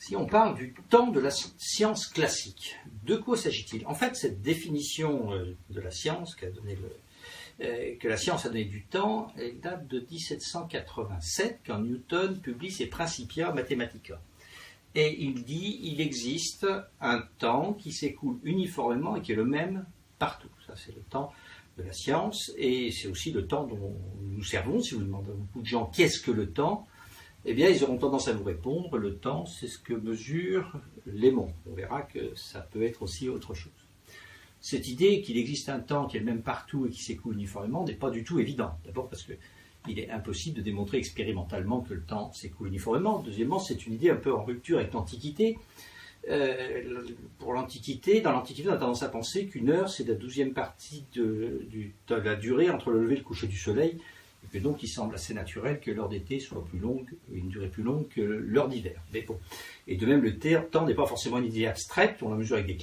Si on parle du temps de la science classique, de quoi s'agit-il? En fait, cette définition de la science que la science a donné du temps, elle date de 1787, quand Newton publie ses Principia Mathematica. Et il dit il existe un temps qui s'écoule uniformément et qui est le même partout. Ça, c'est le temps de la science, et c'est aussi le temps dont nous servons. Si vous demandez à beaucoup de gens qu'est-ce que le temps, eh bien, ils auront tendance à vous répondre, le temps, c'est ce que mesurent les mondes. On verra que ça peut être aussi autre chose. Cette idée qu'il existe un temps qui est le même partout et qui s'écoule uniformément n'est pas du tout évidente. D'abord parce qu'il est impossible de démontrer expérimentalement que le temps s'écoule uniformément. Deuxièmement, c'est une idée un peu en rupture avec l'Antiquité. Dans l'Antiquité, on a tendance à penser qu'une heure, c'est la 12e partie de la durée entre le lever et le coucher du soleil, et que donc il semble assez naturel que l'heure d'été soit plus longue, une durée plus longue que l'heure d'hiver. Mais bon. Et de même, le temps n'est pas forcément une idée abstraite, on la mesure avec des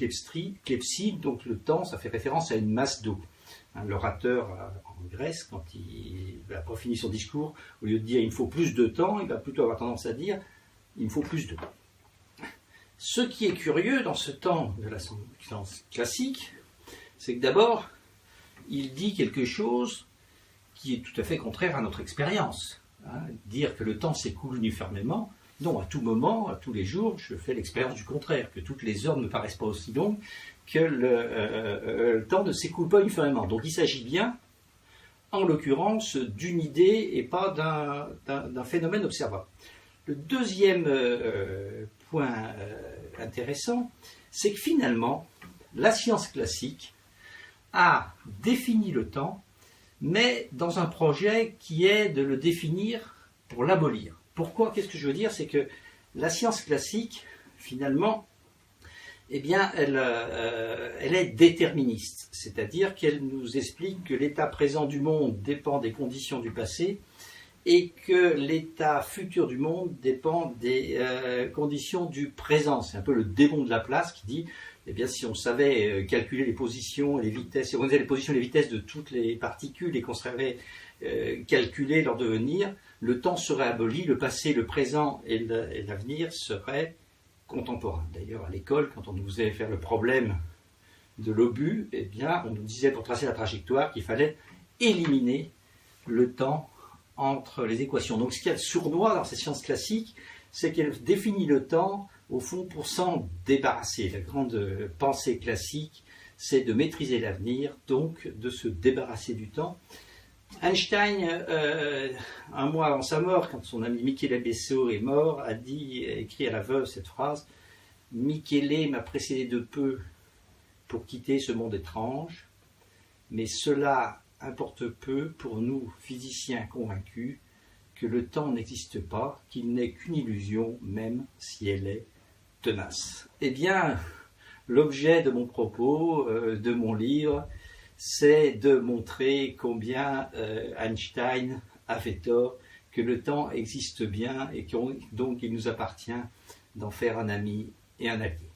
clepsydres, donc le temps, ça fait référence à une masse d'eau. L'orateur en Grèce, quand il n'a pas fini son discours, au lieu de dire il me faut plus de temps, il va plutôt avoir tendance à dire il me faut plus d'eau. Ce qui est curieux dans ce temps de la science classique, c'est que d'abord, il dit quelque chose qui est tout à fait contraire à notre expérience. Dire que le temps s'écoule uniformément, non, à tout moment, à tous les jours, je fais l'expérience du contraire, que toutes les heures ne me paraissent pas aussi longues, que le temps ne s'écoule pas uniformément. Donc il s'agit bien, en l'occurrence, d'une idée et pas d'un phénomène observable. Le deuxième point intéressant, c'est que finalement, la science classique a défini le temps, mais dans un projet qui est de le définir pour l'abolir. Pourquoi? Qu'est-ce que je veux dire? C'est que la science classique, finalement, eh bien, elle est déterministe, c'est-à-dire qu'elle nous explique que l'état présent du monde dépend des conditions du passé et que l'état futur du monde dépend des conditions du présent. C'est un peu le démon de Laplace qui dit, eh bien, si on savait calculer les positions et les vitesses, si on connaissait les positions et les vitesses de toutes les particules et qu'on savait calculer leur devenir, le temps serait aboli, le passé, le présent et l'avenir seraient contemporains. D'ailleurs, à l'école, quand on nous faisait faire le problème de l'obus, eh bien, on nous disait pour tracer la trajectoire qu'il fallait éliminer le temps entre les équations. Donc, ce qu'il y a de sournois dans ces sciences classiques, c'est qu'elle définit le temps, au fond, pour s'en débarrasser. La grande pensée classique, c'est de maîtriser l'avenir, donc de se débarrasser du temps. Einstein, un mois avant sa mort, quand son ami Michele Besso est mort, a écrit à la veuve cette phrase « Michele m'a précédé de peu pour quitter ce monde étrange, mais cela importe peu pour nous, physiciens convaincus, que le temps n'existe pas, qu'il n'est qu'une illusion, même si elle est tenace. » Eh bien, l'objet de mon propos, de mon livre, c'est de montrer combien Einstein avait tort, que le temps existe bien et donc il nous appartient d'en faire un ami et un allié.